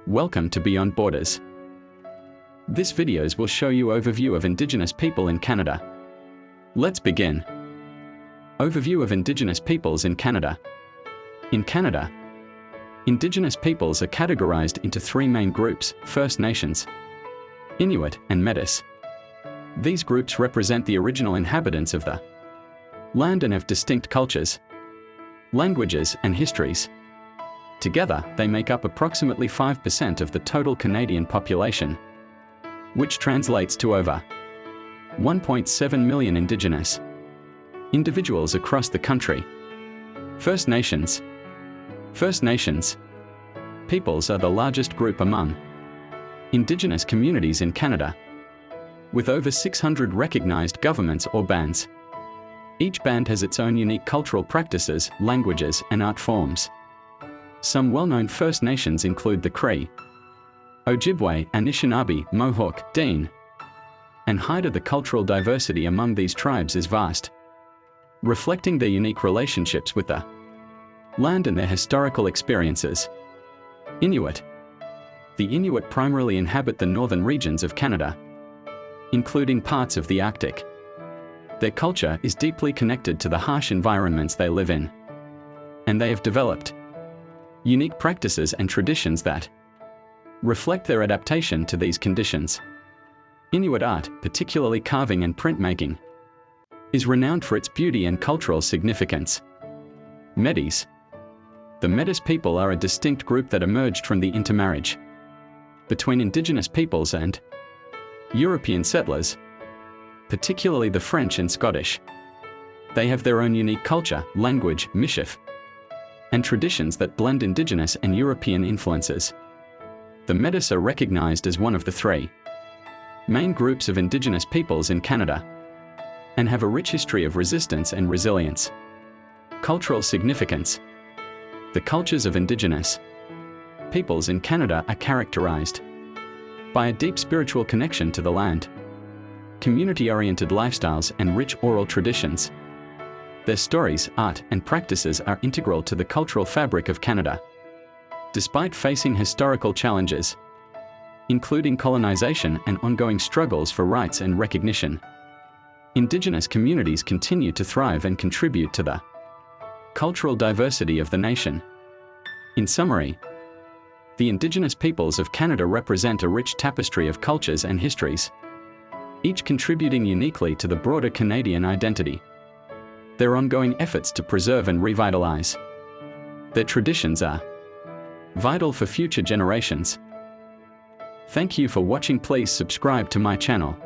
Welcome to Beyond Borders. This videos will show you overview of Indigenous people in Canada. Let's begin. Overview of Indigenous peoples in Canada. In Canada, Indigenous peoples are categorized into three main groups: First Nations, Inuit, and Métis. These groups represent the original inhabitants of the land and have distinct cultures, languages, and histories. Together, they make up approximately 5% of the total Canadian population, which translates to over 1.7 million Indigenous individuals across the country. First Nations. First Nations peoples are the largest group among Indigenous communities in Canada, with over 600 recognized governments or bands. Each band has its own unique cultural practices, languages, and art forms. Some well-known First Nations include the Cree, Ojibwe, Anishinaabe, Mohawk, Dene, and Haida. The cultural diversity among these tribes is vast, reflecting their unique relationships with the land and their historical experiences. Inuit. The Inuit primarily inhabit the northern regions of Canada, including parts of the Arctic. Their culture is deeply connected to the harsh environments they live in, and they have developed unique practices and traditions that reflect their adaptation to these conditions. Inuit art, particularly carving and printmaking, is renowned for its beauty and cultural significance. Métis. The Métis people are a distinct group that emerged from the intermarriage between Indigenous peoples and European settlers, particularly the French and Scottish. They have their own unique culture, language, mishif, and traditions that blend Indigenous and European influences. The Métis are recognized as one of the three main groups of Indigenous peoples in Canada and have a rich history of resistance and resilience. Cultural significance. The cultures of Indigenous peoples in Canada are characterized by a deep spiritual connection to the land, community-oriented lifestyles, and rich oral traditions. Their stories, art, and practices are integral to the cultural fabric of Canada. Despite facing historical challenges, including colonization and ongoing struggles for rights and recognition, Indigenous communities continue to thrive and contribute to the cultural diversity of the nation. In summary, the Indigenous peoples of Canada represent a rich tapestry of cultures and histories, each contributing uniquely to the broader Canadian identity. Their ongoing efforts to preserve and revitalize their traditions are vital for future generations. Thank you for watching. Please subscribe to my channel.